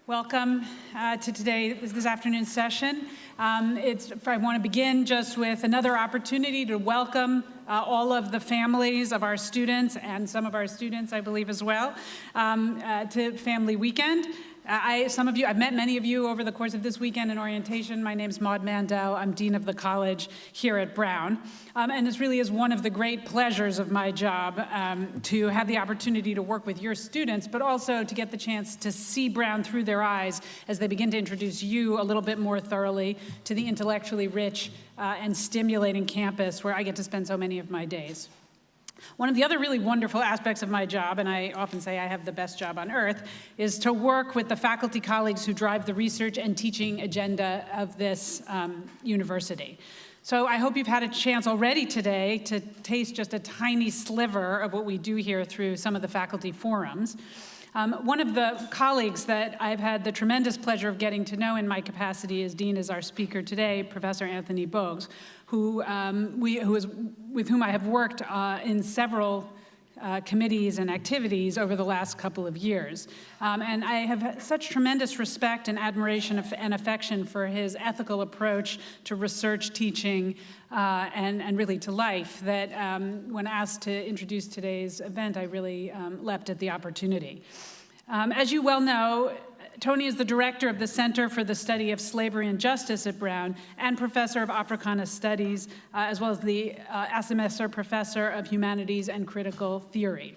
Welcome to this afternoon's session. I want to begin just with another opportunity to welcome all of the families of our students and some of our students, I believe, as well, to Family Weekend. I've met many of you over the course of this weekend in orientation. My name's Maud Mandel. I'm Dean of the College here at Brown. And this really is one of the great pleasures of my job, to have the opportunity to work with your students, but also to get the chance to see Brown through their eyes as they begin to introduce you a little bit more thoroughly to the intellectually rich and stimulating campus where I get to spend so many of my days. One of the other really wonderful aspects of my job, and I often say I have the best job on earth, is to work with the faculty colleagues who drive the research and teaching agenda of this university. So I hope you've had a chance already today to taste just a tiny sliver of what we do here through some of the faculty forums. One of the colleagues that I've had the tremendous pleasure of getting to know in my capacity as Dean is our speaker today, Professor Anthony Bogues, with whom I have worked in several committees and activities over the last couple of years. And I have such tremendous respect and admiration and affection for his ethical approach to research, teaching, and really to life that when asked to introduce today's event, I really leapt at the opportunity. As you well know, Tony is the director of the Center for the Study of Slavery and Justice at Brown and professor of Africana Studies, as well as the Assemesser Professor of Humanities and Critical Theory.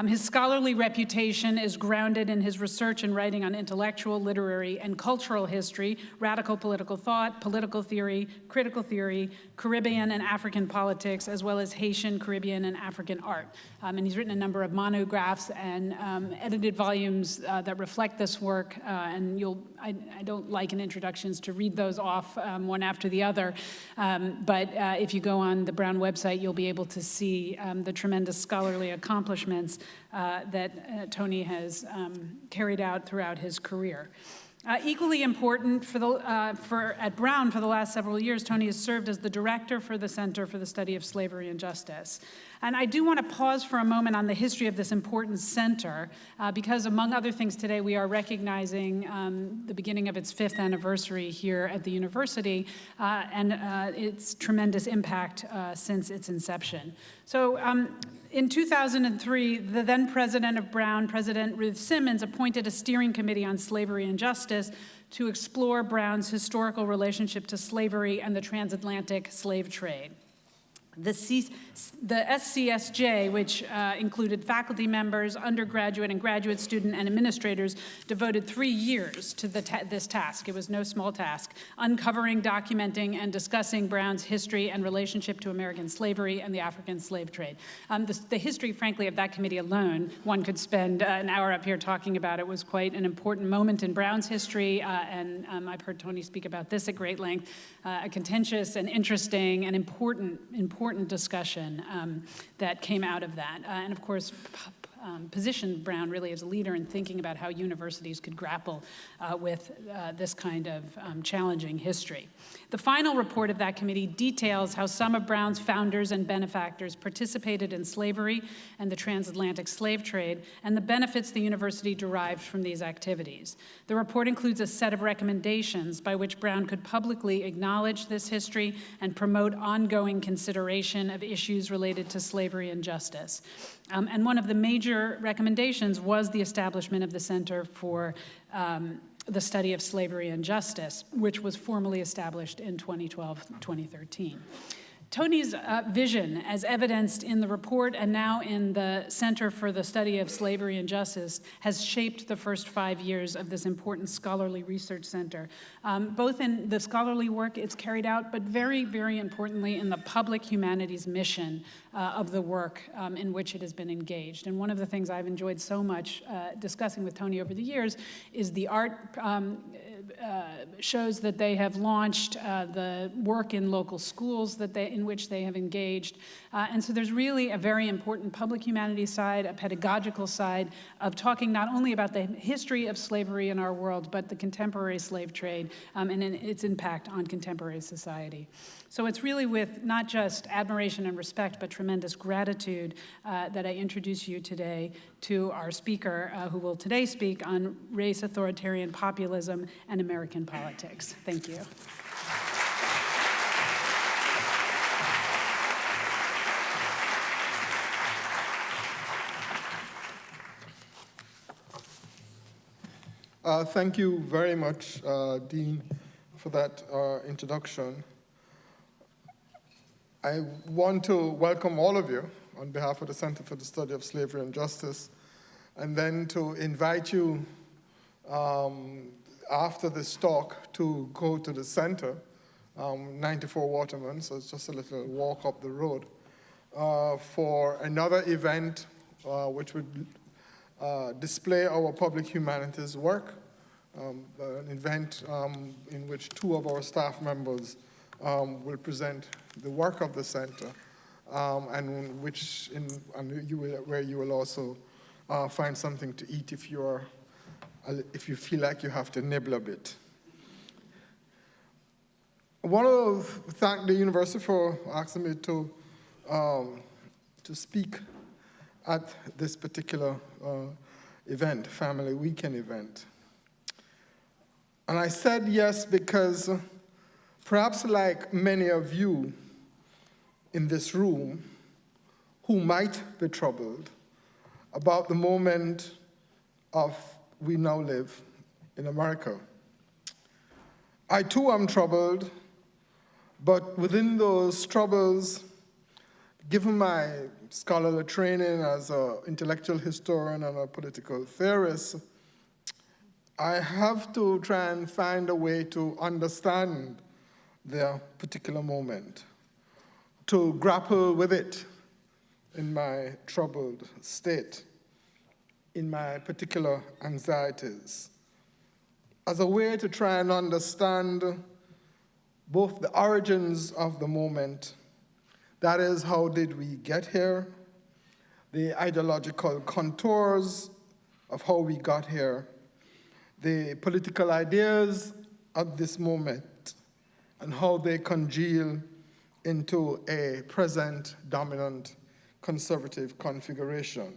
His scholarly reputation is grounded in his research and writing on intellectual, literary, and cultural history, radical political thought, political theory, critical theory, Caribbean and African politics, as well as Haitian, Caribbean, and African art. And he's written a number of monographs and edited volumes that reflect this work, and I don't like in introductions to read those off one after the other, but if you go on the Brown website, you'll be able to see the tremendous scholarly accomplishments that Tony has carried out throughout his career. Equally important at Brown for the last several years, Tony has served as the director for the Center for the Study of Slavery and Justice. And I do want to pause for a moment on the history of this important center, because among other things today, we are recognizing the beginning of its 5th anniversary here at the university and its tremendous impact since its inception. So in 2003, the then president of Brown, President Ruth Simmons, appointed a steering committee on slavery and justice to explore Brown's historical relationship to slavery and the transatlantic slave trade. The SCSJ, which included faculty members, undergraduate and graduate student and administrators, devoted 3 years to this task. It was no small task, uncovering, documenting, and discussing Brown's history and relationship to American slavery and the African slave trade. The history, frankly, of that committee alone, one could spend an hour up here talking about. It was quite an important moment in Brown's history, and I've heard Tony speak about this at great length, a contentious and interesting and important discussion that came out of that. And of course, positioned Brown really as a leader in thinking about how universities could grapple with this kind of challenging history. The final report of that committee details how some of Brown's founders and benefactors participated in slavery and the transatlantic slave trade and the benefits the university derived from these activities. The report includes a set of recommendations by which Brown could publicly acknowledge this history and promote ongoing consideration of issues related to slavery and justice. And one of the major recommendations was the establishment of the Center for the Study of Slavery and Justice, which was formally established in 2012-2013. Tony's vision, as evidenced in the report and now in the Center for the Study of Slavery and Justice, has shaped the first 5 years of this important scholarly research center, both in the scholarly work it's carried out, but very, very importantly in the public humanities mission of the work in which it has been engaged. And one of the things I've enjoyed so much discussing with Tony over the years is the art shows that they have launched the work in local schools in which they have engaged. And so there's really a very important public humanities side, a pedagogical side of talking not only about the history of slavery in our world, but the contemporary slave trade and its impact on contemporary society. So it's really with not just admiration and respect, but tremendous gratitude that I introduce you today to our speaker, who will today speak on race, authoritarian populism, and American politics. Thank you. Thank you very much, Dean, for that introduction. I want to welcome all of you on behalf of the Center for the Study of Slavery and Justice, and then to invite you after this talk to go to the center, 94 Waterman, so it's just a little walk up the road, for another event which would display our public humanities work, an event in which 2 of our staff members will present the work of the center, and where you will also find something to eat if you feel like you have to nibble a bit. I want to thank the university for asking me to speak at this particular event, Family Weekend event. And I said yes because perhaps like many of you in this room who might be troubled about the moment we now live in America. I too am troubled, but within those troubles, given my scholarly training as an intellectual historian and a political theorist, I have to try and find a way to understand their particular moment, to grapple with it in my troubled state, in my particular anxieties, as a way to try and understand both the origins of the moment, that is, how did we get here, the ideological contours of how we got here, the political ideas of this moment, and how they congeal into a present dominant conservative configuration.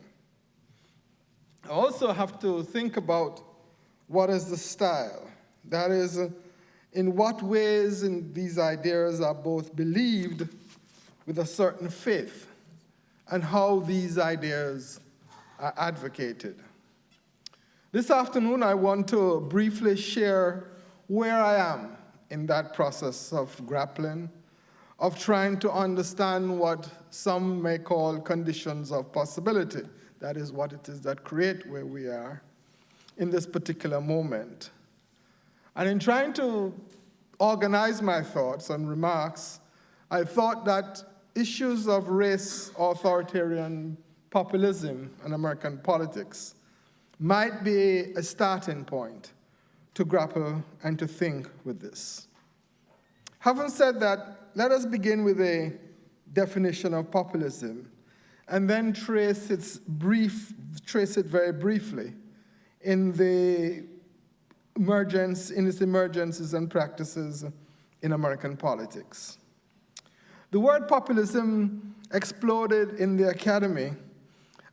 I also have to think about what is the style. That is, in what ways these ideas are both believed with a certain faith, and how these ideas are advocated. This afternoon, I want to briefly share where I am in that process of grappling, of trying to understand what some may call conditions of possibility. That is what it is that create where we are in this particular moment. And in trying to organize my thoughts and remarks, I thought that issues of race, authoritarian populism, and American politics might be a starting point to grapple and to think with this. Having said that, let us begin with a definition of populism and then trace it very briefly in its emergences and practices in American politics. The word populism exploded in the academy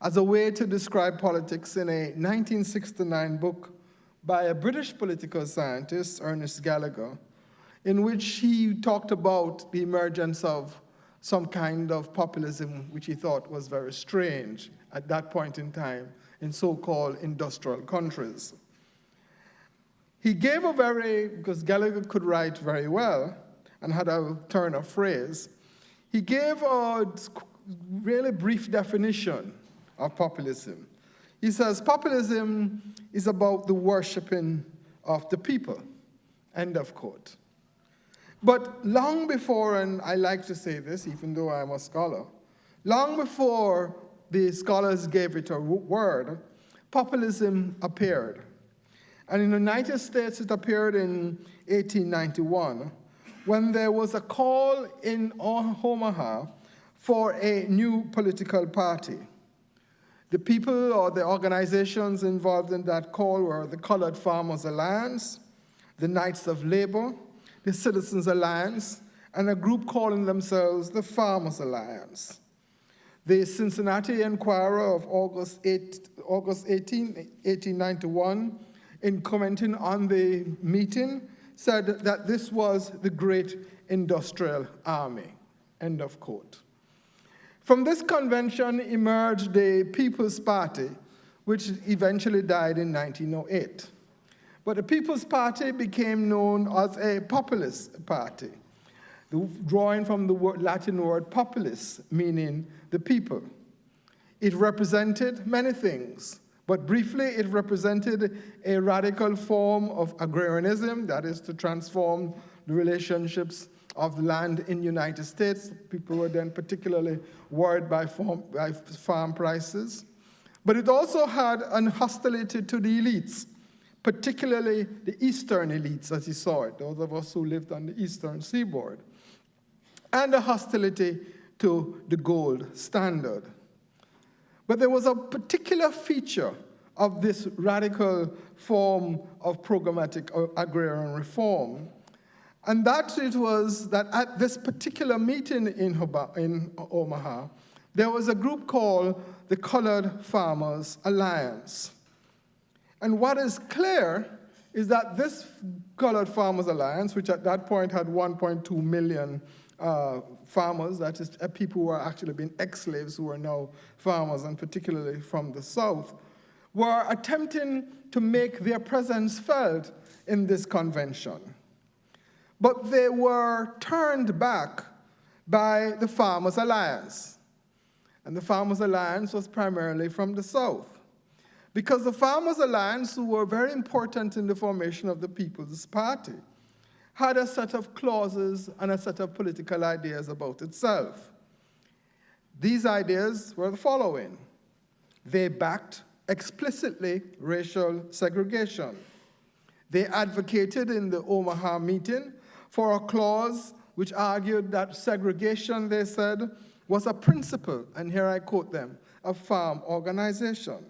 as a way to describe politics in a 1969 book by a British political scientist, Ernest Gallagher, in which he talked about the emergence of some kind of populism which he thought was very strange at that point in time in so-called industrial countries. He gave because Gallagher could write very well and had a turn of phrase, he gave a really brief definition of populism. He says, populism is about the worshiping of the people, end of quote. But long before, and I like to say this, even though I'm a scholar, long before the scholars gave it a word, populism appeared. And in the United States, it appeared in 1891, when there was a call in Omaha for a new political party. The people or the organizations involved in that call were the Colored Farmers Alliance, the Knights of Labor, the Citizens Alliance, and a group calling themselves the Farmers Alliance. The Cincinnati Enquirer of August 18, 1891, in commenting on the meeting, said that this was the great industrial army, end of quote. From this convention emerged the People's Party, which eventually died in 1908. But the People's Party became known as a populist party, drawing from the Latin word populis, meaning the people. It represented many things, but briefly it represented a radical form of agrarianism, that is to transform the relationships of land in the United States. People were then particularly worried by farm prices. But it also had an hostility to the elites, particularly the eastern elites, as you saw it, those of us who lived on the eastern seaboard, and a hostility to the gold standard. But there was a particular feature of this radical form of programmatic agrarian reform, and that it was that at this particular meeting in Omaha, there was a group called the Colored Farmers Alliance. And what is clear is that this Colored Farmers Alliance, which at that point had 1.2 million farmers, that is, people who are actually being ex-slaves who are now farmers, and particularly from the South, were attempting to make their presence felt in this convention. But they were turned back by the Farmers Alliance. And the Farmers Alliance was primarily from the South, because the Farmers Alliance, who were very important in the formation of the People's Party, had a set of clauses and a set of political ideas about itself. These ideas were the following. They backed explicitly racial segregation. They advocated in the Omaha meeting for a clause which argued that segregation, they said, was a principle, and here I quote them, of farm organization.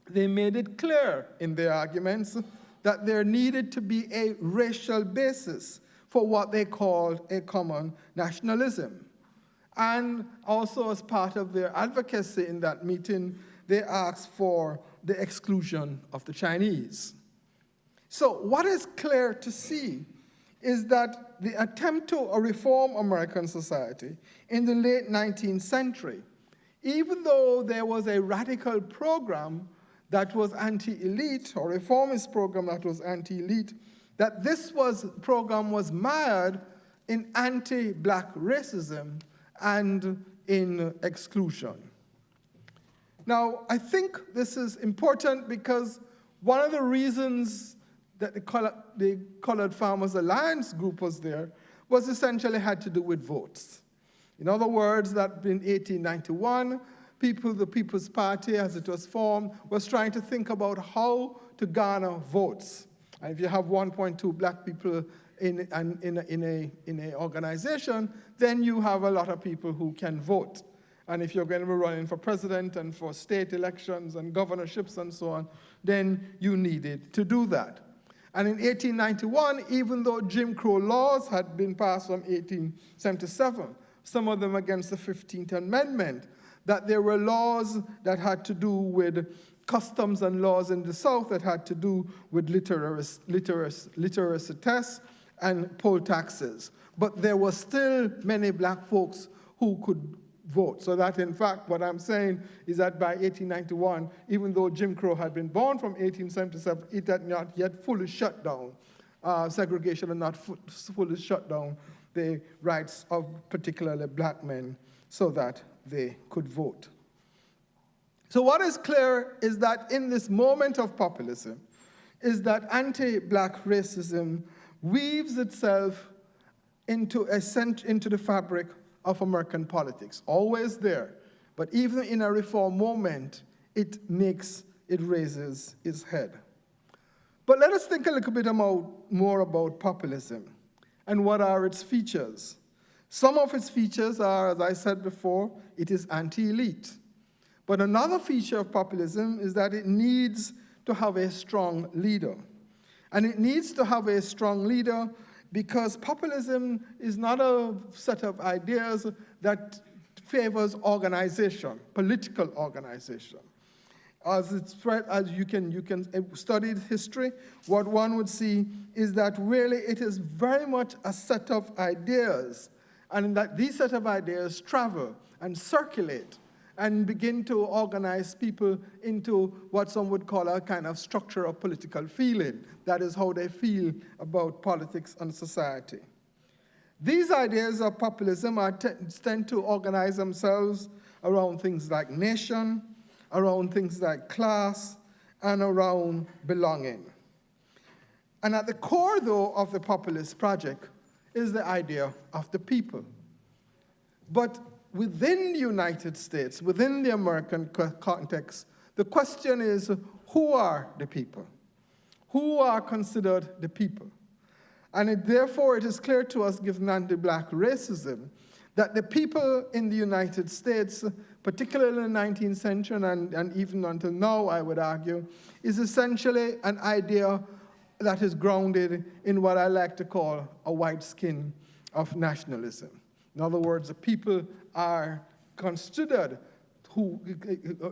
They made it clear in their arguments that there needed to be a racial basis for what they called a common nationalism. And also as part of their advocacy in that meeting, they asked for the exclusion of the Chinese. So what is clear to see is that the attempt to reform American society in the late 19th century, even though there was a radical program that was anti-elite, or reformist program that was anti-elite, that this program was mired in anti-black racism and in exclusion. Now, I think this is important because one of the reasons that the Colored Farmers Alliance group was there was essentially had to do with votes. In other words, that in 1891, the People's Party, as it was formed, was trying to think about how to garner votes. And if you have 1.2 black people in an organization, then you have a lot of people who can vote. And if you're going to be running for president and for state elections and governorships and so on, then you needed to do that. And in 1891, even though Jim Crow laws had been passed from 1877, some of them against the 15th Amendment, that there were laws that had to do with customs and laws in the South that had to do with literacy tests and poll taxes. But there were still many black folks who could vote. So that, in fact, what I'm saying is that by 1891, even though Jim Crow had been born from 1877, it had not yet fully shut down. Segregation had not fully shut down the rights of particularly black men so that they could vote. So what is clear is that in this moment of populism, is that anti-black racism weaves itself into the fabric of American politics, always there. But even in a reform moment, it raises its head. But let us think a little bit more about populism and what are its features. Some of its features are, as I said before, it is anti-elite. But another feature of populism is that it needs to have a strong leader. And it needs to have a strong leader because populism is not a set of ideas that favors organization, political organization. As you can study history, what one would see is that really it is very much a set of ideas, and that these set of ideas travel and circulate and begin to organize people into what some would call a kind of structure of political feeling. That is how they feel about politics and society. These ideas of populism tend to organize themselves around things like nation, around things like class, and around belonging. And at the core, though, of the populist project is the idea of the people. But within the United States, within the American context, the question is, who are the people? Who are considered the people? And therefore, it is clear to us, given anti-black racism, that the people in the United States, particularly in the 19th century and even until now, I would argue, is essentially an idea that is grounded in what I like to call a white skin of nationalism. In other words, the people are considered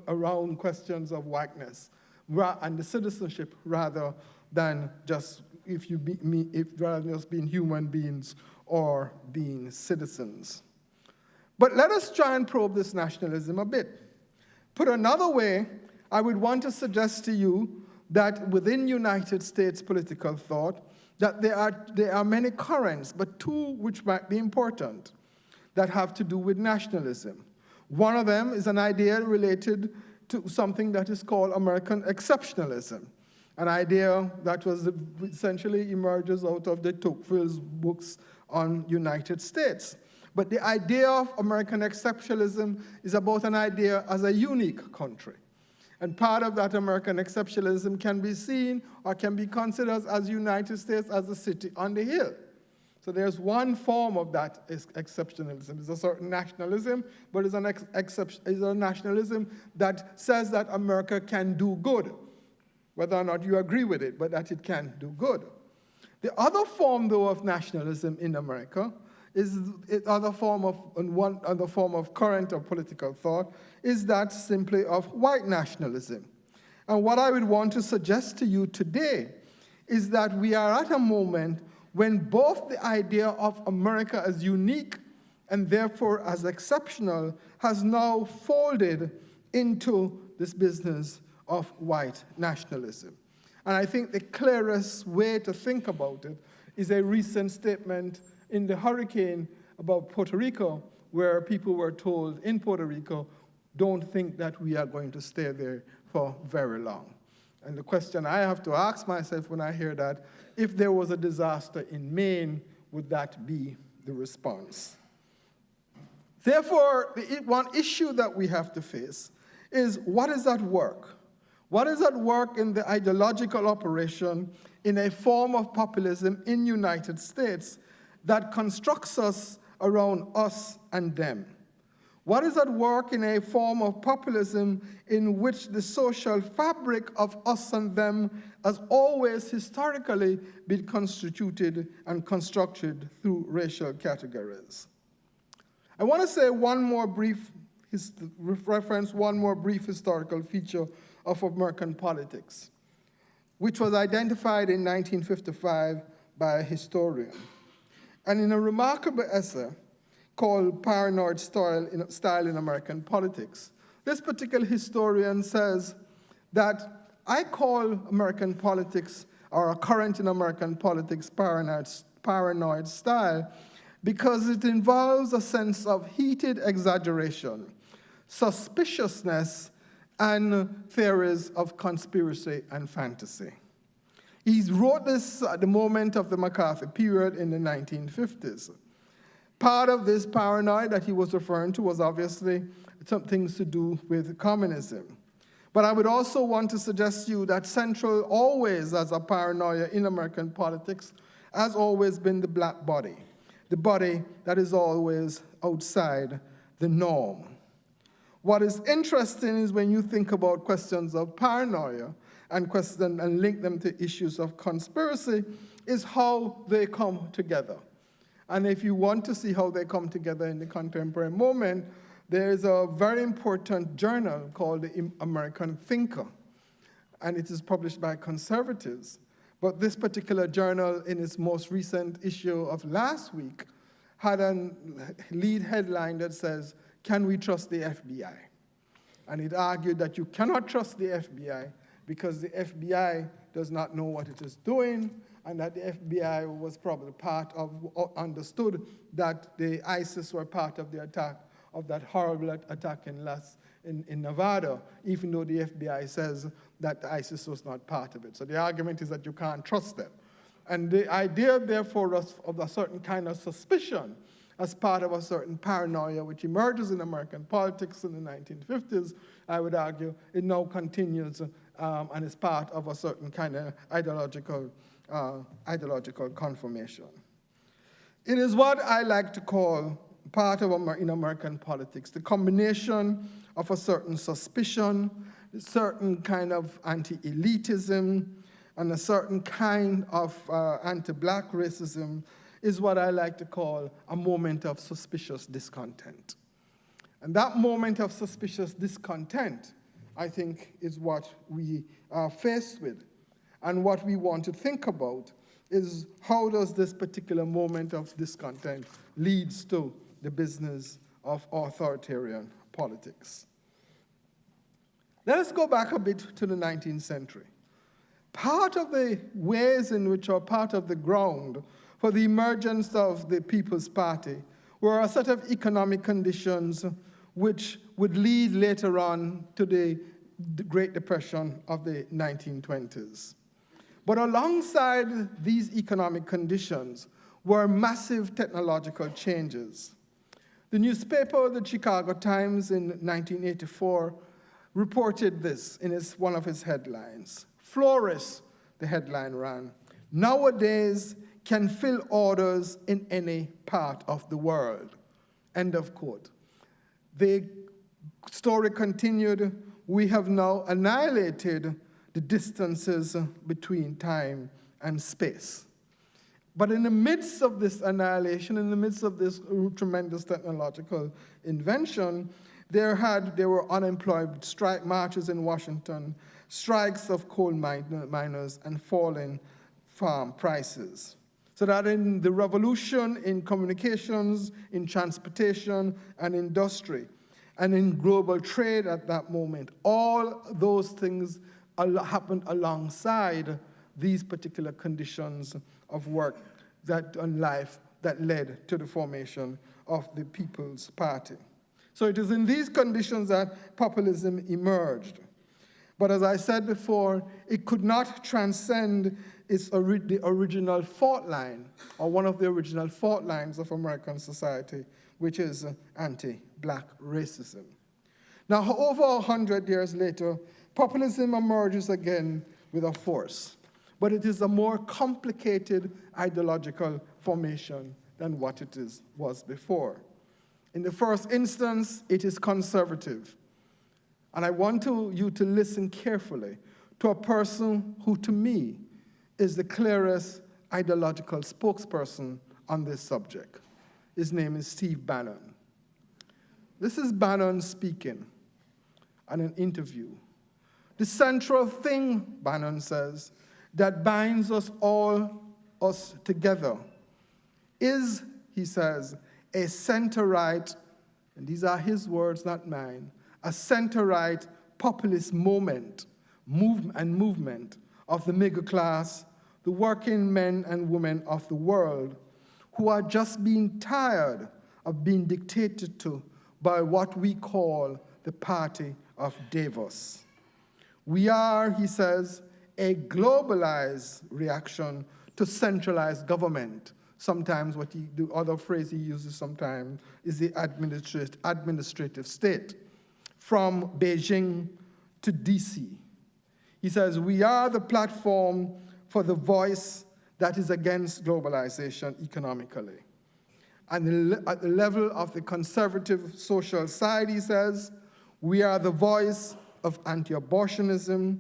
around questions of whiteness and the citizenship rather than just rather than just being human beings or being citizens. But let us try and probe this nationalism a bit. Put another way, I would want to suggest to you that within United States political thought, that there are many currents, but two which might be important, that have to do with nationalism. One of them is an idea related to something that is called American exceptionalism, an idea that was essentially emerges out of de Tocqueville's books on United States. But the idea of American exceptionalism is about an idea as a unique country. And part of that American exceptionalism can be seen or can be considered as United States as a city on the hill. So there's one form of that exceptionalism. It's a certain nationalism, but it's a nationalism that says that America can do good, whether or not you agree with it, but that it can do good. The other form, though, of nationalism in America is another form of current or political thought is that simply of white nationalism. And what I would want to suggest to you today is that we are at a moment when both the idea of America as unique and therefore as exceptional has now folded into this business of white nationalism. And I think the clearest way to think about it is a recent statement in the hurricane about Puerto Rico, where people were told in Puerto Rico, don't think that we are going to stay there for very long. And the question I have to ask myself when I hear that, if there was a disaster in Maine, would that be the response? Therefore, the one issue that we have to face is what is at work? What is at work in the ideological operation in a form of populism in the United States that constructs us around us and them? What is at work in a form of populism in which the social fabric of us and them has always historically been constituted and constructed through racial categories? I want to say reference one more brief historical feature of American politics, which was identified in 1955 by a historian. And in a remarkable essay called Paranoid Style in American Politics, this particular historian says that I call American politics, or a current in American politics, paranoid style, because it involves a sense of heated exaggeration, suspiciousness, and theories of conspiracy and fantasy. He wrote this at the moment of the McCarthy period in the 1950s. Part of this paranoia that he was referring to was obviously some things to do with communism. But I would also want to suggest to you that central always as a paranoia in American politics has always been the black body, the body that is always outside the norm. What is interesting is when you think about questions of paranoia and link them to issues of conspiracy, is how they come together. And if you want to see how they come together in the contemporary moment, there is a very important journal called the American Thinker, and it is published by conservatives. But this particular journal, in its most recent issue of last week, had a lead headline that says, "Can we trust the FBI?" And it argued that you cannot trust the FBI because the FBI does not know what it is doing, and that the FBI was probably understood that the ISIS were part of the attack, of that horrible attack in Nevada, even though the FBI says that ISIS was not part of it. So the argument is that you can't trust them. And the idea, therefore, of a certain kind of suspicion as part of a certain paranoia which emerges in American politics in the 1950s, I would argue, it now continues and is part of a certain kind of ideological confirmation. It is what I like to call part of in American politics, the combination of a certain suspicion, a certain kind of anti-elitism, and a certain kind of anti-black racism is what I like to call a moment of suspicious discontent. And that moment of suspicious discontent, I think, is what we are faced with. And what we want to think about is how does this particular moment of discontent leads to the business of authoritarian politics. Let us go back a bit to the 19th century. Part of the ways in which, or part of the ground for the emergence of the People's Party were a set of economic conditions which would lead later on to the Great Depression of the 1920s. But alongside these economic conditions were massive technological changes. The newspaper, the Chicago Times, in 1984, reported this in one of its headlines. Florists, the headline ran, nowadays can fill orders in any part of the world. End of quote. The story continued, we have now annihilated the distances between time and space. But in the midst of this annihilation, in the midst of this tremendous technological invention, there were unemployed strike marches in Washington, strikes of coal miners, and falling farm prices. So that in the revolution in communications, in transportation, and industry, and in global trade at that moment, all those things happened alongside these particular conditions of work and life that led to the formation of the People's Party. So it is in these conditions that populism emerged. But as I said before, it could not transcend the original fault line, or one of the original fault lines of American society, which is anti-black racism. Now, over 100 years later, populism emerges again with a force, but it is a more complicated ideological formation than what it was before. In the first instance, it is conservative. And I want you to listen carefully to a person who, to me, is the clearest ideological spokesperson on this subject. His name is Steve Bannon. This is Bannon speaking in an interview. The central thing, Bannon says, that binds us together is, he says, a center-right, and these are his words, not mine, a center-right populist movement of the middle class, the working men and women of the world, who are just being tired of being dictated to by what we call the party of Davos. We are, he says, a globalized reaction to centralized government. Sometimes the other phrase he uses sometimes is the administrative state. From Beijing to DC. He says, we are the platform for the voice that is against globalization economically. And at the level of the conservative social side, he says, we are the voice of anti-abortionism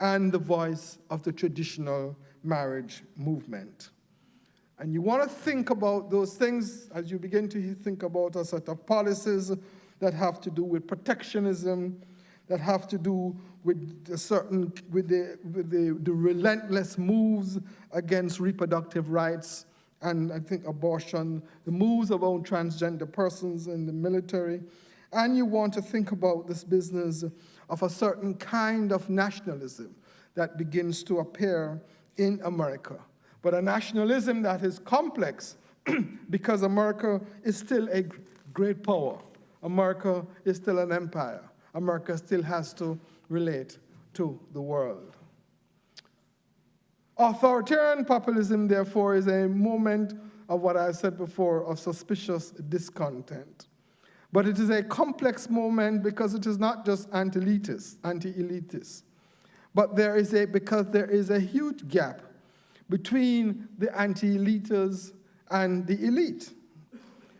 and the voice of the traditional marriage movement. And you want to think about those things as you begin to think about a set of policies that have to do with protectionism, that have to do with the relentless moves against reproductive rights, and I think abortion, the moves about transgender persons in the military. And you want to think about this business of a certain kind of nationalism that begins to appear in America. But a nationalism that is complex because America is still a great power. America is still an empire. America still has to relate to the world. Authoritarian populism, therefore, is a moment of what I said before, of suspicious discontent. But it is a complex moment because it is not just anti-elitist, but because there is a huge gap between the anti-elites and the elite.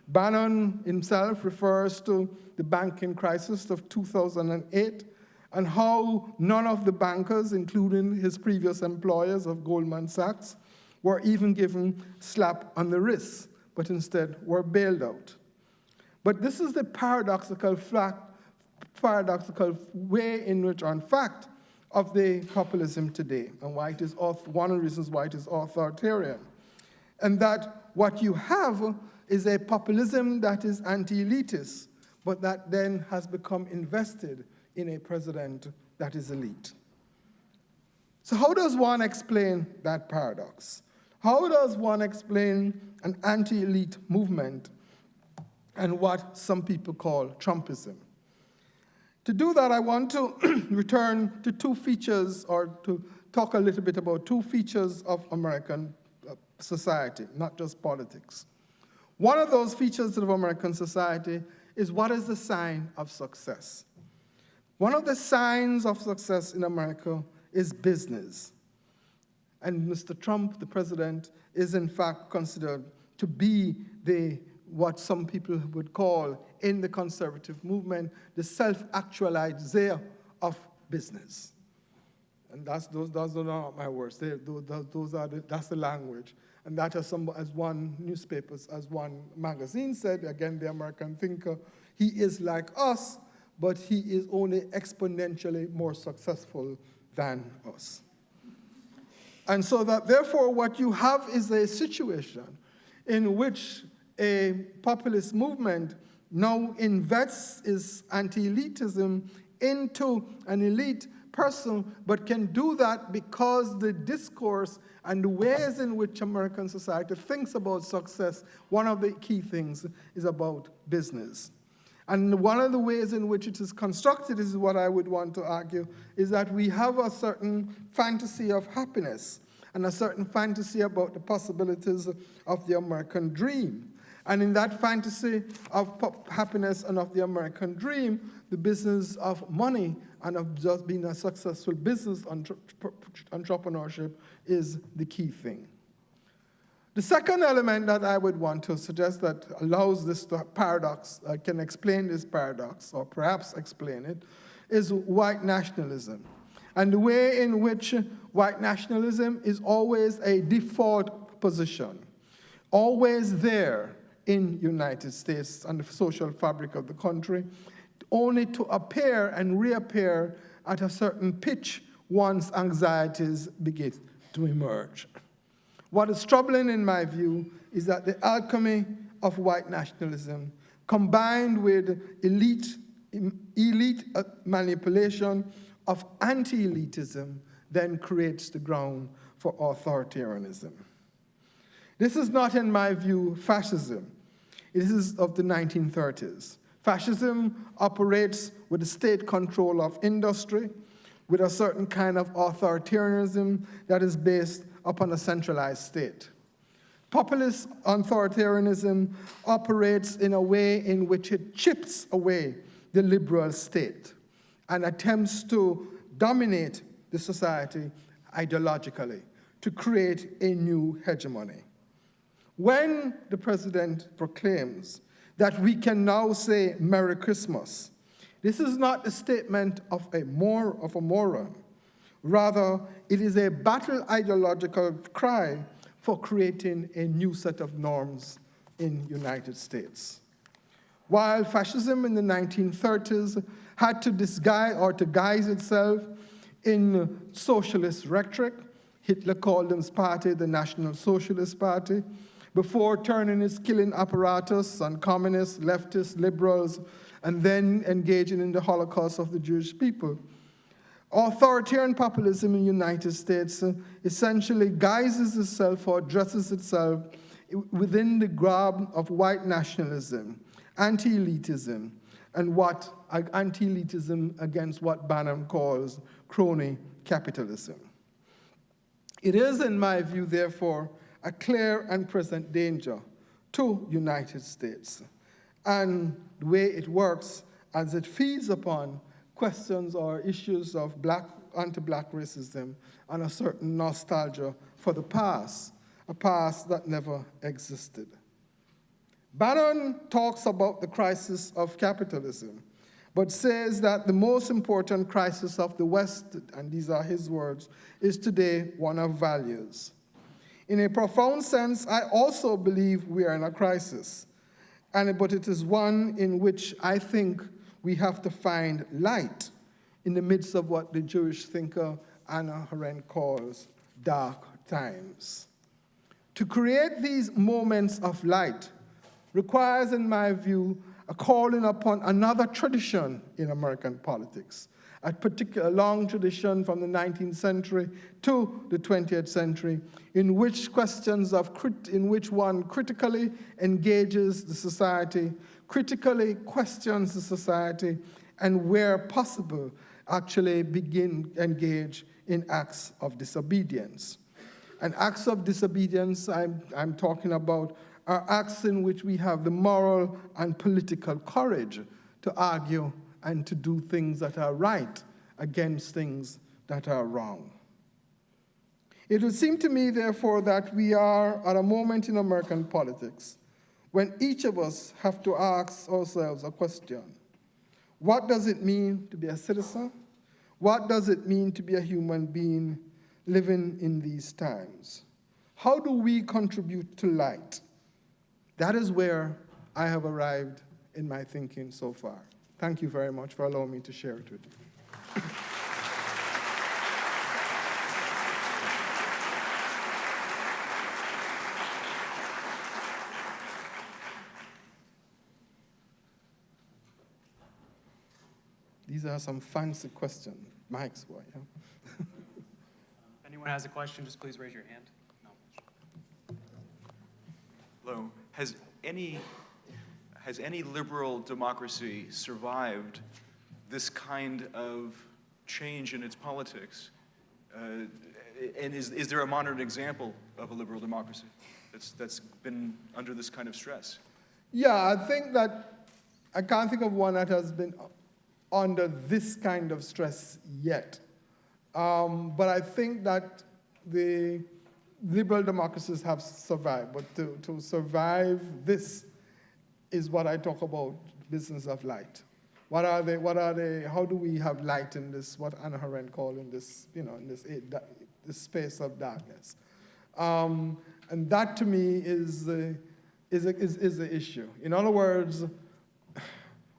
Bannon himself refers to the banking crisis of 2008 and how none of the bankers, including his previous employers of Goldman Sachs, were even given a slap on the wrist, but instead were bailed out. But this is the paradoxical way in which, in fact, of the populism today, and why it is one of the reasons why it is authoritarian. And that what you have is a populism that is anti-elitist, but that then has become invested in a president that is elite. So how does one explain that paradox? How does one explain an anti-elite movement and what some people call Trumpism? To do that, I want to return to two features, or to talk a little bit about two features of American society, not just politics. One of those features of American society is what is the sign of success. One of the signs of success in America is business. And Mr. Trump, the president, is in fact considered to be what some people would call, in the conservative movement, the self-actualizer of business. And those are not my words. That's the language. And that, as one magazine said, again, the American thinker, he is like us, but he is only exponentially more successful than us. And so that, therefore, what you have is a situation in which a populist movement now invests its anti-elitism into an elite person, but can do that because the discourse and the ways in which American society thinks about success, one of the key things is about business. And one of the ways in which it is constructed is what I would want to argue, is that we have a certain fantasy of happiness and a certain fantasy about the possibilities of the American dream. And in that fantasy of happiness and of the American dream, the business of money and of just being a successful business entrepreneurship is the key thing. The second element that I would want to suggest that allows this paradox, can explain this paradox, or perhaps explain it, is white nationalism. And the way in which white nationalism is always a default position, always there in the United States and the social fabric of the country, only to appear and reappear at a certain pitch once anxieties begin to emerge. What is troubling, in my view, is that the alchemy of white nationalism, combined with elite manipulation of anti-elitism, then creates the ground for authoritarianism. This is not, in my view, fascism. It is of the 1930s. Fascism operates with the state control of industry, with a certain kind of authoritarianism that is based upon a centralized state. Populist authoritarianism operates in a way in which it chips away the liberal state and attempts to dominate the society ideologically to create a new hegemony. When the president proclaims that we can now say Merry Christmas, this is not a statement of a moron. Rather, it is a battle ideological cry for creating a new set of norms in the United States. While fascism in the 1930s had to guise itself in socialist rhetoric, Hitler called his party the National Socialist Party, before turning its killing apparatus on communists, leftists, liberals, and then engaging in the Holocaust of the Jewish people. Authoritarian populism in the United States essentially guises itself or dresses itself within the garb of white nationalism, anti-elitism, and anti-elitism against what Bannon calls crony capitalism. It is, in my view, therefore, a clear and present danger to the United States and the way it works as it feeds upon questions or issues of anti-black racism and a certain nostalgia for the past, a past that never existed. Bannon talks about the crisis of capitalism, but says that the most important crisis of the West, and these are his words, is today one of values. In a profound sense, I also believe we are in a crisis, but it is one in which I think we have to find light in the midst of what the Jewish thinker Hannah Arendt calls dark times. To create these moments of light requires, in my view, a calling upon another tradition in American politics, a particular long tradition from the 19th century to the 20th century, in which one critically engages the society, critically questions the society, and where possible, actually engage in acts of disobedience. And acts of disobedience I'm talking about are acts in which we have the moral and political courage to argue and to do things that are right against things that are wrong. It would seem to me, therefore, that we are at a moment in American politics when each of us have to ask ourselves a question. What does it mean to be a citizen? What does it mean to be a human being living in these times? How do we contribute to light? That is where I have arrived in my thinking so far. Thank you very much for allowing me to share it with you. These are some fancy questions. Mike's boy, yeah? If anyone has a question, just please raise your hand. No. Hello. Has any liberal democracy survived this kind of change in its politics? And is there a modern example of a liberal democracy that's been under this kind of stress? Yeah, I think that I can't think of one that has been under this kind of stress yet. But I think that the liberal democracies have survived, but to survive this is what I talk about, business of light. What are they, how do we have light in this, what Hannah Arendt called in this, in this space of darkness? And that to me is the issue. In other words,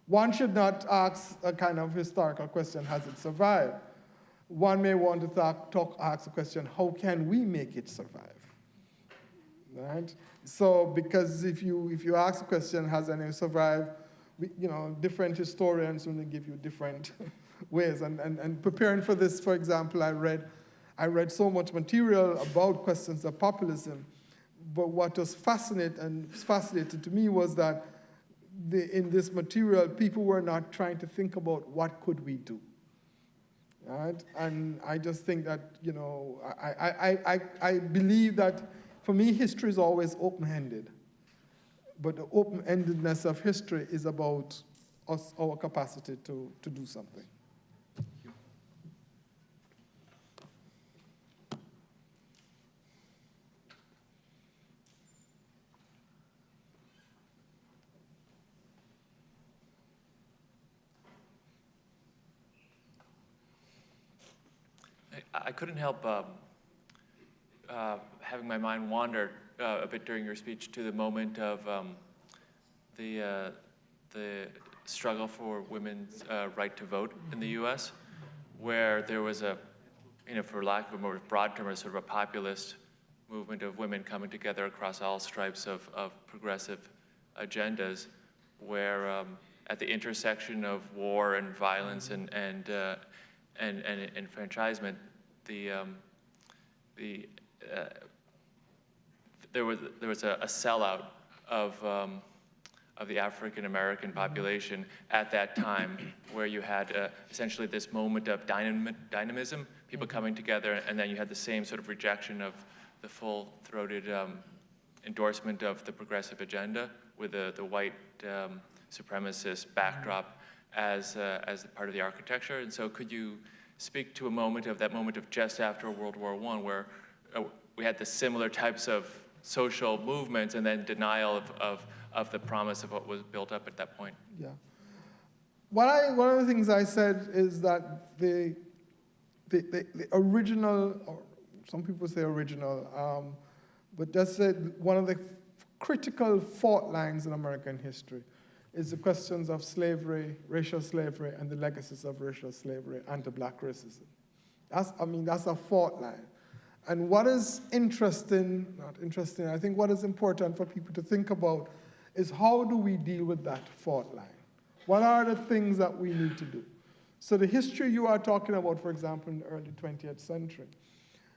one should not ask a kind of historical question, has it survived? One may want to ask the question, how can we make it survive? Right? So, because if you ask the question, has it survived, different historians will give you different ways. And preparing for this, for example, I read so much material about questions of populism, but what was fascinating to me was that in this material, people were not trying to think about what could we do. Right? And I just think that, I believe that, for me, history is always open-ended. But the open-endedness of history is about our capacity to do something. I couldn't help having my mind wander a bit during your speech to the moment of the struggle for women's right to vote in the U.S., where there was a, for lack of a more broad term, a sort of a populist movement of women coming together across all stripes of progressive agendas, where at the intersection of war and violence and enfranchisement, there was a sellout of the African American population at that time, where you had essentially this moment of dynamism, people coming together, and then you had the same sort of rejection of the full-throated endorsement of the progressive agenda with the white supremacist backdrop as part of the architecture. And so could you speak to that moment of just after World War I, where we had the similar types of social movements and then denial of the promise of what was built up at that point? Yeah. One of the things I said is that the original, or some people say original, but just said one of the critical fault lines in American history is the questions of slavery, racial slavery, and the legacies of racial slavery, anti-black racism. That's a fault line. And what is not interesting, I think what is important for people to think about is how do we deal with that fault line? What are the things that we need to do? So the history you are talking about, for example, in the early 20th century,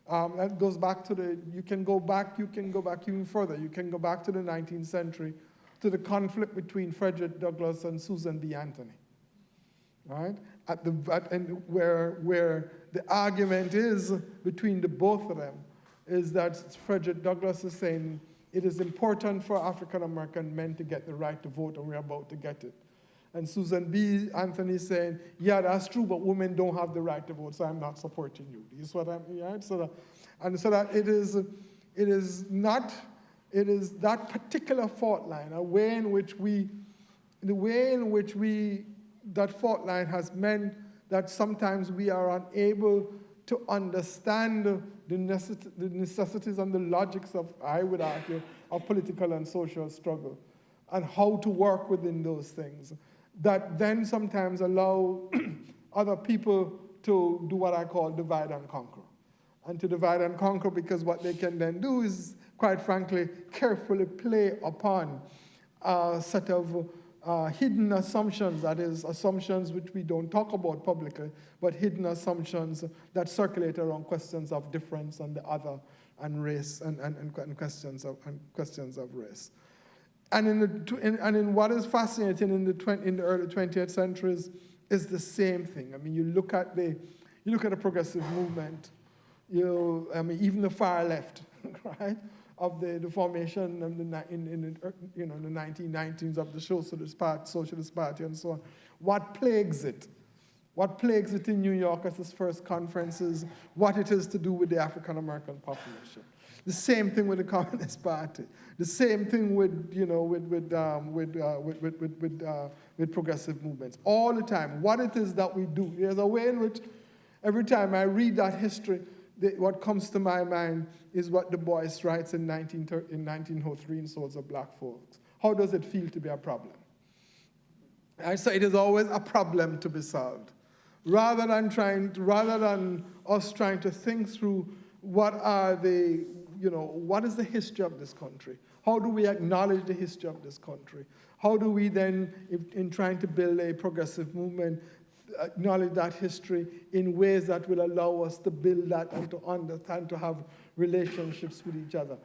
that goes back to you can go back even further. You can go back to the 19th century, to the conflict between Frederick Douglass and Susan B. Anthony, right? Where the argument is between the both of them is that Frederick Douglass is saying it is important for African American men to get the right to vote, and we're about to get it. And Susan B. Anthony is saying, yeah, that's true, but women don't have the right to vote, so I'm not supporting you. You see what I mean? Right? So that it is that particular fault line, the way in which that fault line has meant that sometimes we are unable to understand the necessities and the logics of, I would argue, of political and social struggle, and how to work within those things, that then sometimes allow other people to do what I call divide and conquer. And to divide and conquer, because what they can then do is, quite frankly, carefully play upon a set of hidden assumptions, that is, assumptions which we don't talk about publicly, but hidden assumptions that circulate around questions of difference and the other, and race, and questions of race. And in what is fascinating in the early 20th centuries is the same thing. I mean, you look at the progressive movement, even the far left, right, of the formation of in the 1990s of the Socialist Party and so on. What plagues it? What plagues it in New York as its first conference is what it is to do with the African American population. The same thing with the Communist Party. The same thing with progressive movements. All the time, what it is that we do. There's a way in which every time I read that history, what comes to my mind is what Du Bois writes in 1903 in Souls of Black Folks. How does it feel to be a problem? And so it is always a problem to be solved. Rather than us trying to think through what is the history of this country? How do we acknowledge the history of this country? How do we then, in trying to build a progressive movement, acknowledge that history in ways that will allow us to build that and to understand, to have relationships with each other?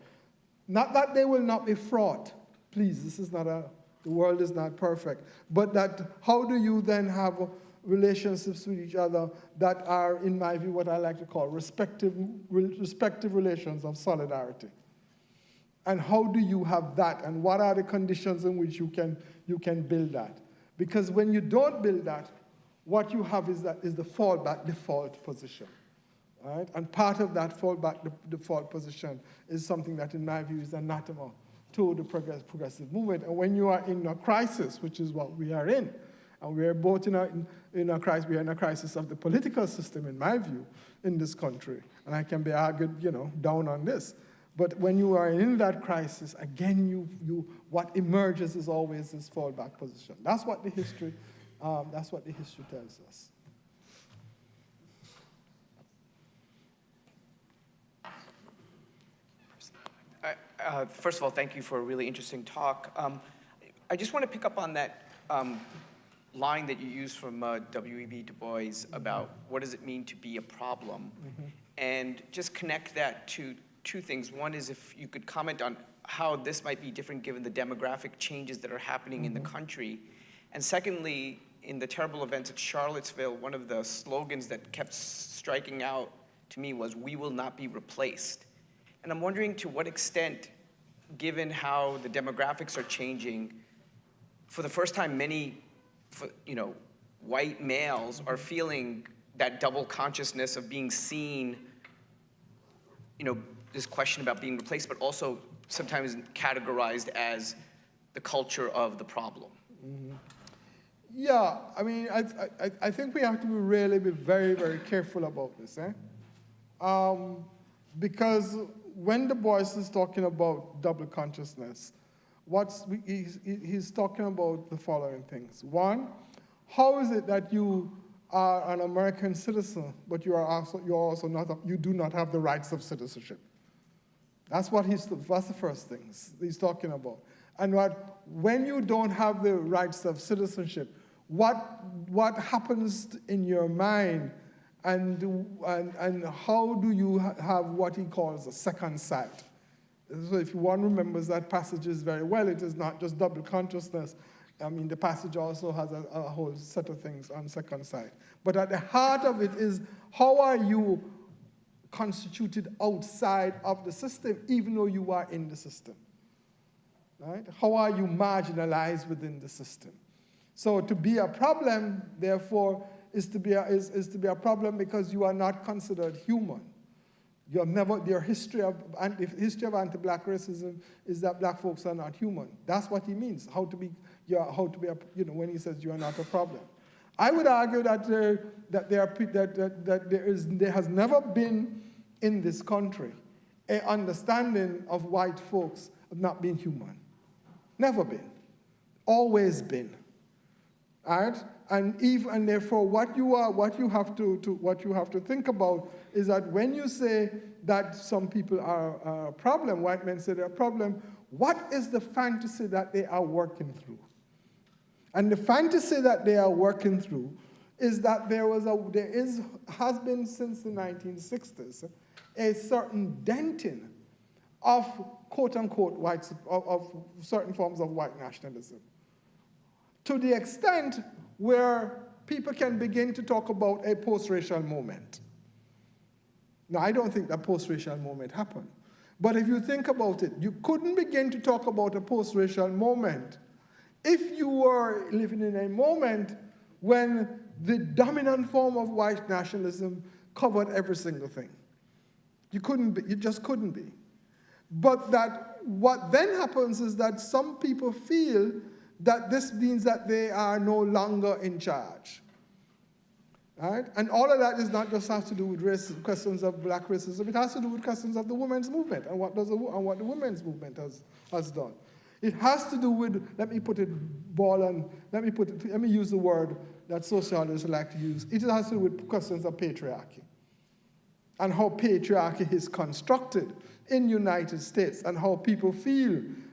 Not that they will not be fraught. Please, the world is not perfect. But that how do you then have relationships with each other that are, in my view, what I like to call respective relations of solidarity? And how do you have that? And what are the conditions in which you can build that? Because when you don't build that, what you have is the fallback default position, right? And part of that fallback default position is something that, in my view, is anathema to the progressive movement. And when you are in a crisis, which is what we are in, And we're both in a crisis. We're in a crisis of the political system, in my view, in this country. And I can be argued, down on this. But when you are in that crisis, again, what emerges is always this fallback position. That's what the history tells us. First of all, thank you for a really interesting talk. I just want to pick up on that line that you used from W.E.B. Du Bois about what does it mean to be a problem, and just connect that to two things. One is if you could comment on how this might be different given the demographic changes that are happening in the country. And secondly, in the terrible events at Charlottesville, one of the slogans that kept striking out to me was, "We will not be replaced." And I'm wondering to what extent, given how the demographics are changing, for the first time, many white males are feeling that double consciousness of being seen, this question about being replaced, but also sometimes categorized as the culture of the problem. Yeah, I mean, I think we have to really be very, very careful about this, because when Du Bois is talking about double consciousness, he's talking about the following things. One, how is it that you are an American citizen, but you do not have the rights of citizenship? That's the first thing he's talking about. And when you don't have the rights of citizenship, what happens in your mind, and how do you have what he calls a second sight? So if one remembers that passages very well, it is not just double consciousness. I mean, the passage also has a whole set of things on second sight. But at the heart of it is, how are you constituted outside of the system, even though you are in the system? Right? How are you marginalized within the system? So to be a problem, therefore, is to be a problem because you are not considered human. Your history of anti-black racism is that black folks are not human. That's what he means. When he says you are not a problem. I would argue that there has never been in this country an understanding of white folks of not being human. Never been. Always been. All right? And therefore, what you have to think about is that when you say that some people are a problem, white men say they're a problem, what is the fantasy that they are working through? And the fantasy that they are working through is that has been since the 1960s a certain denting of quote-unquote of certain forms of white nationalism, to the extent where people can begin to talk about a post-racial moment. Now, I don't think that post-racial moment happened. But if you think about it, you couldn't begin to talk about a post-racial moment if you were living in a moment when the dominant form of white nationalism covered every single thing. You just couldn't be. But what then happens is that some people feel that this means that they are no longer in charge. Right? And all of that is not just has to do with questions of black racism, it has to do with questions of the women's movement and what the women's movement has done. It has to do with, let me use the word that sociologists like to use. It has to do with questions of patriarchy and how patriarchy is constructed in the United States and how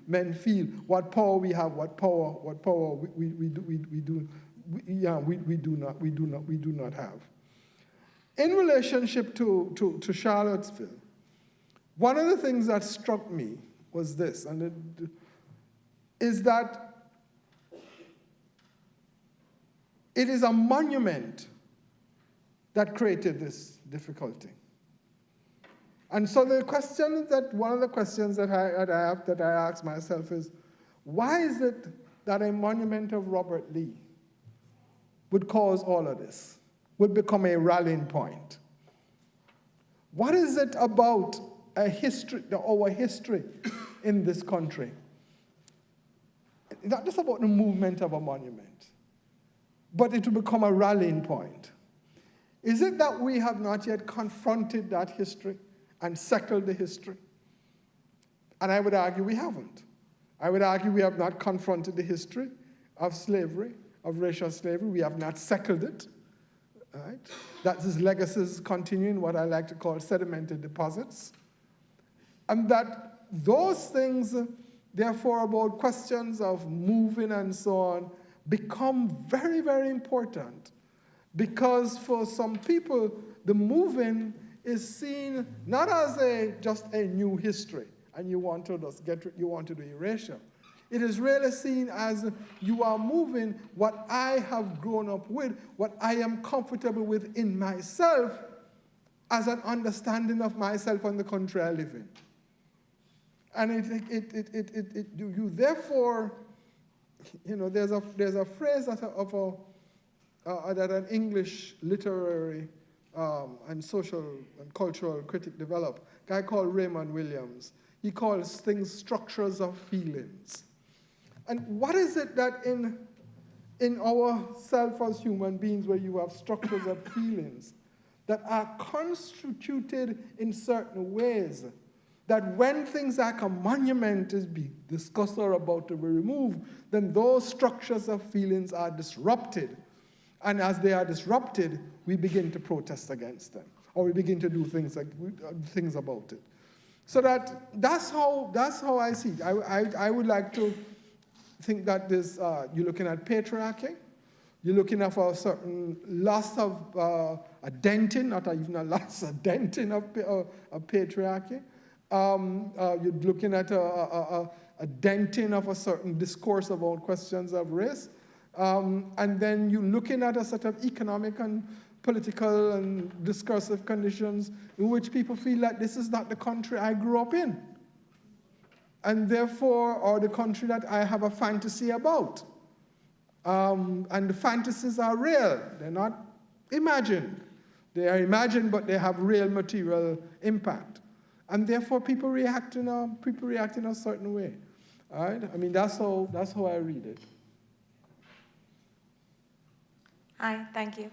men feel, what power we have, what power we do not have. In relationship to Charlottesville, one of the things that struck me was this, is that it is a monument that created this difficulty. And so one of the questions that I ask myself is, why is it that a monument of Robert Lee would cause all of this, would become a rallying point? What is it about our history in this country? It's not just about the movement of a monument, but it will become a rallying point. Is it that we have not yet confronted that history and settled the history? And I would argue we haven't. I would argue we have not confronted the history of slavery, of racial slavery. We have not settled it. Right? That his legacies continue in what I like to call sedimented deposits. And that those things, therefore, about questions of moving and so on, become very, very important. Because for some people, the moving is seen not as just a new history, and you want to just you want to do erasure. It is really seen as you are moving what I have grown up with, what I am comfortable with in myself, as an understanding of myself and the country I live in. And you therefore, you know, there's a phrase that an English literary and social and cultural critic developed, a guy called Raymond Williams. He calls things structures of feelings. And what is it that in ourselves as human beings, where you have structures of feelings that are constituted in certain ways, that when things like a monument is being discussed or about to be removed, then those structures of feelings are disrupted. And as they are disrupted, we begin to protest against them, or we begin to do things about it. So that's how I see it. I would like to think that this, you're looking at patriarchy, you're looking at a certain loss of a denting, not even a loss, a denting of patriarchy. You're looking at a denting of a certain discourse about questions of race. And then you're looking at a set of economic and political and discursive conditions in which people feel like this is not the country I grew up in. And therefore, or the country that I have a fantasy about. And the fantasies are real. They're not imagined. They are imagined, but they have real material impact. And therefore, people react in a certain way. All right? I mean, that's how I read it. Hi, thank you.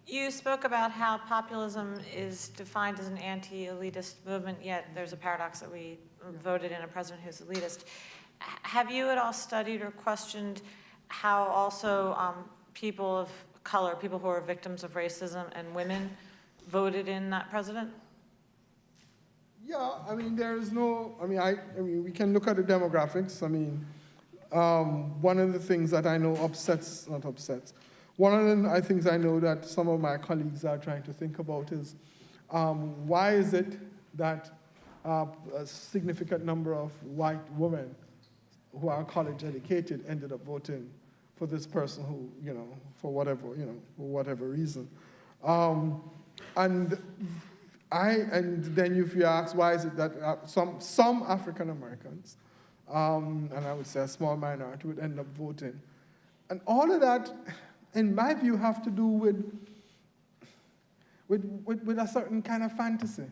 You spoke about how populism is defined as an anti-elitist movement, yet there's a paradox that we voted in a president who's elitist. Have you at all studied or questioned how also people of color, people who are victims of racism and women, voted in that president? Yeah, I mean, there is no, I mean, we can look at the demographics. I mean, one of the things that I know one of the things I know that some of my colleagues are trying to think about is why is it that a significant number of white women who are college educated ended up voting for this person who, you know, for whatever reason. And then if you ask why is it that some African Americans, and I would say a small minority, would end up voting. And all of that, in my view, have to do with a certain kind of fantasy,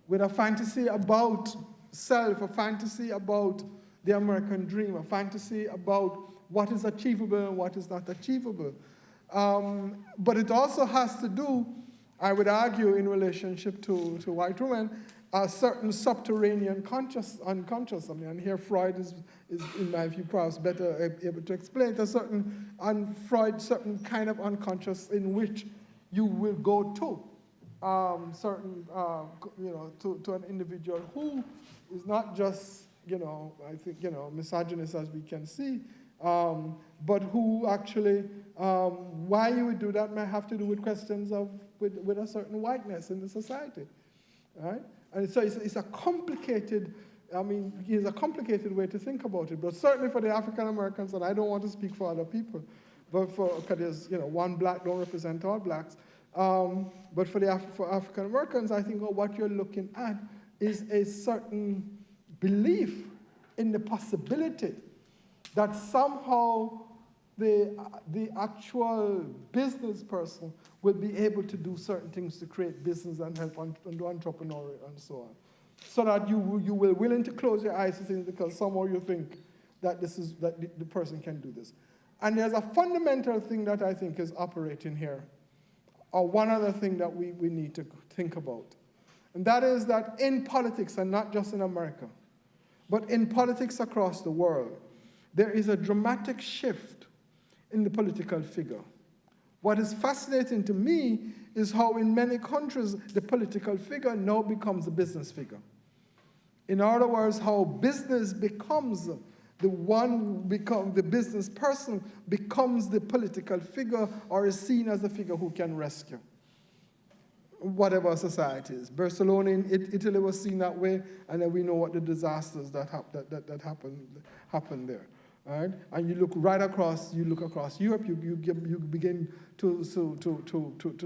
with a fantasy about self, a fantasy about the American dream, a fantasy about what is achievable and what is not achievable. But it also has to do, I would argue, in relationship to white women, a certain subterranean unconscious. I mean, and here Freud is in my view, perhaps better able to explain it, a certain kind of unconscious in which you will go to, to an individual who is not just, I think, misogynist as we can see, but who actually, why you would do that may have to do with questions of, with a certain whiteness in the society, right? And so it's a complicated, it's a complicated way to think about it, but certainly for the African Americans, and I don't want to speak for other people, but because there's, one black don't represent all blacks, but for African Americans, I think what you're looking at is a certain belief in the possibility that somehow the actual business person will be able to do certain things to create business and help and do entrepreneurial and so on. So that you will willing to close your eyes to things because somehow you think that the person can do this. And there's a fundamental thing that I think is operating here, or one other thing that we need to think about. And that is that in politics, and not just in America, but in politics across the world, there is a dramatic shift in the political figure. What is fascinating to me is how in many countries the political figure now becomes a business figure. In other words, how business becomes the business person becomes the political figure or is seen as the figure who can rescue whatever society is. Barcelona in Italy was seen that way, and then we know what the disasters that happened there. Right? And you look across Europe, you begin to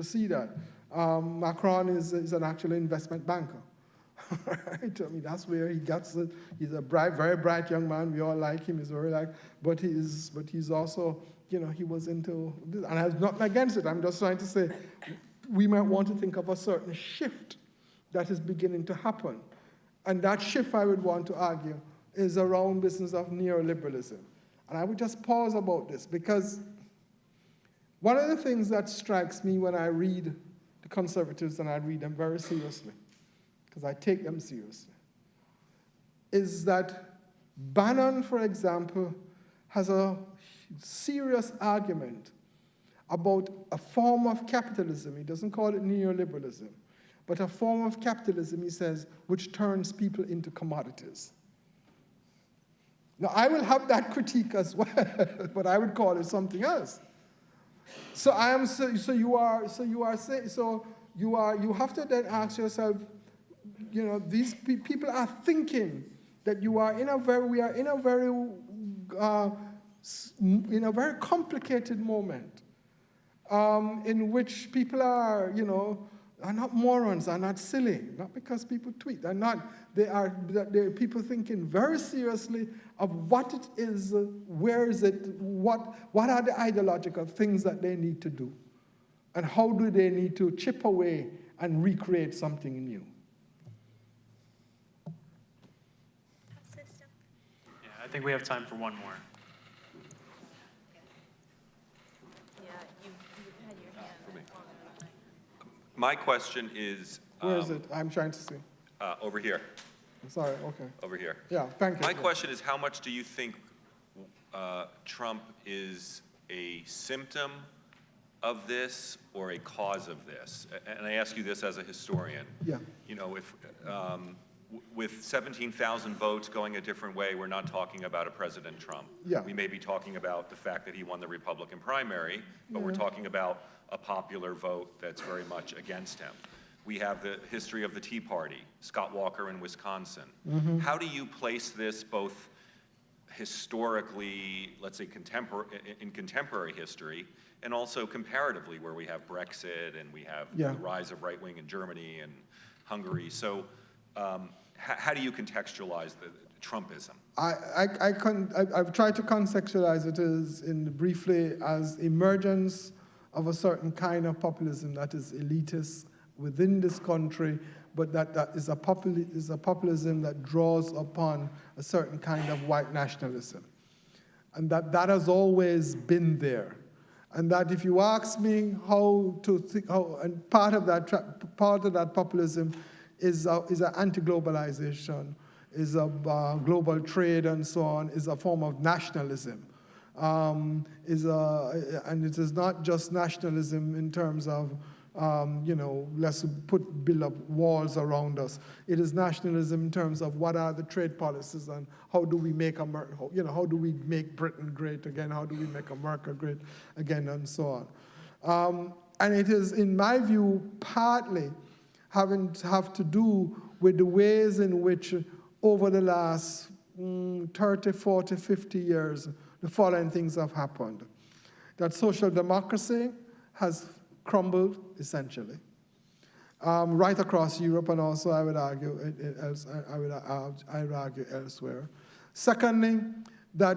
see that. Macron is an actual investment banker. Right? I mean, that's where he gets it. He's a very bright young man. We all like him. He's very but he's also, he was into this. And I have nothing against it. I'm just trying to say we might want to think of a certain shift that is beginning to happen. And that shift, I would want to argue, is around business of neoliberalism. And I would just pause about this, because one of the things that strikes me when I read the conservatives, and I read them very seriously, because I take them seriously, is that Bannon, for example, has a serious argument about a form of capitalism. He doesn't call it neoliberalism, but a form of capitalism, he says, which turns people into commodities. Now, I will have that critique as well, but I would call it something else. You have to then ask yourself, these people are thinking that we are in a very complicated moment in which people are not morons, are not silly, not because people tweet. They're people thinking very seriously of what it is, where is it, what are the ideological things that they need to do, and how do they need to chip away and recreate something new. Yeah, I think we have time for one more. My question is... Where is it? I'm trying to see. Over here. Sorry, okay. Over here. Yeah, thank you. My question is, how much do you think Trump is a symptom of this or a cause of this? And I ask you this as a historian. Yeah. If with 17,000 votes going a different way, we're not talking about a President Trump. Yeah. We may be talking about the fact that he won the Republican primary, but we're talking about a popular vote that's very much against him. We have the history of the Tea Party, Scott Walker in Wisconsin. Mm-hmm. How do you place this both historically, let's say in contemporary history, and also comparatively, where we have Brexit and we have the rise of right wing in Germany and Hungary? So how do you contextualize the Trumpism? I've tried to contextualize it briefly as emergence of a certain kind of populism that is elitist within this country, but that is a populism that draws upon a certain kind of white nationalism. And that has always been there. And that if you ask me and part of that populism is an anti-globalization, is a global trade and so on, is a form of nationalism. And it is not just nationalism in terms of, let's build up walls around us. It is nationalism in terms of what are the trade policies and how do we make America, how do we make Britain great again? How do we make America great again, and so on. And it is, in my view, partly have to do with the ways in which over the last 30, 40, 50 years, the following things have happened. That social democracy has crumbled, essentially, right across Europe, and also I would argue elsewhere. Secondly, there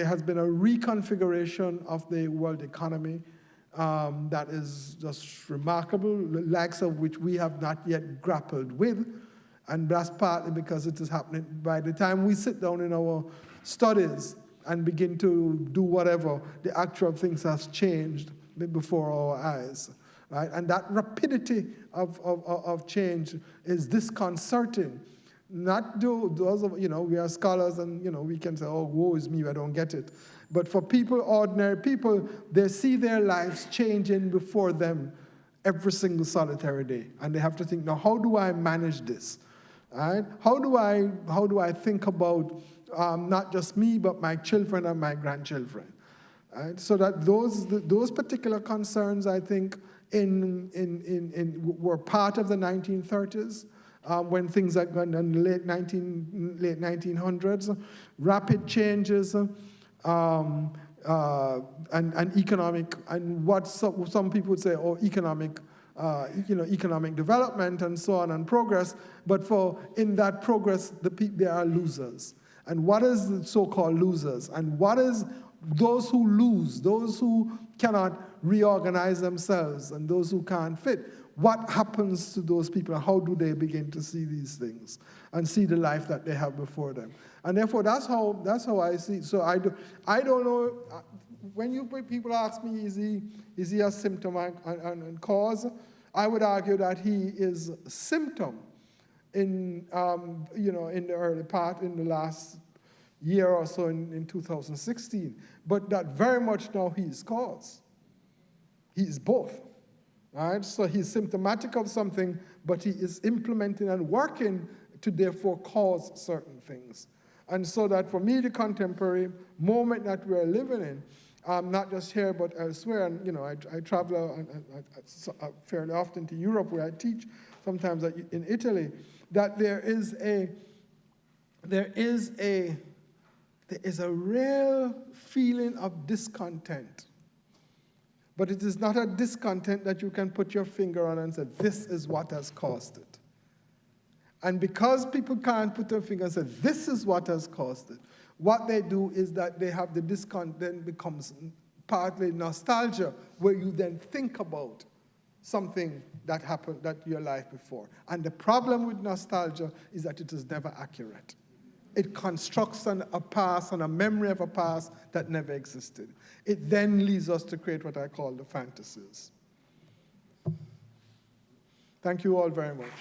has been a reconfiguration of the world economy that is just remarkable, the likes of which we have not yet grappled with, and that's partly because it is happening. By the time we sit down in our studies, and begin to do whatever, the actual things has changed before our eyes. Right? And that rapidity of change is disconcerting. Not those of, we are scholars and, we can say, oh, woe is me, I don't get it. But for people, ordinary people, they see their lives changing before them every single solitary day. And they have to think, now, how do I manage this? Right? How do I think about not just me, but my children and my grandchildren? Right? So that those particular concerns, I think, were part of the 1930s, when things had gone in the late 1900s, rapid changes, and economic, and what some people would say, oh, economic development and so on and progress. But in that progress, there are losers. And what is the so-called losers? And what is those who lose, those who cannot reorganize themselves, and those who can't fit? What happens to those people, and how do they begin to see these things and see the life that they have before them? And therefore, that's how I see it. So I don't know. When people ask me, is he a symptom and cause? I would argue that he is a symptom in the early part, in the last year or so in 2016, but that very much now he is cause. He is both. Right? So he's symptomatic of something, but he is implementing and working to therefore cause certain things. And so that for me, the contemporary moment that we're living in, not just here but elsewhere, and I travel fairly often to Europe where I teach, sometimes in Italy, that there is a real feeling of discontent. But it is not a discontent that you can put your finger on and say, this is what has caused it. And because people can't put their finger and say, this is what has caused it, what they do is that they have the discontent, then becomes partly nostalgia, where you then think about something that happened, that your life before. And the problem with nostalgia is that it is never accurate. It constructs a past and a memory of a past that never existed. It then leads us to create what I call the fantasies. Thank you all very much.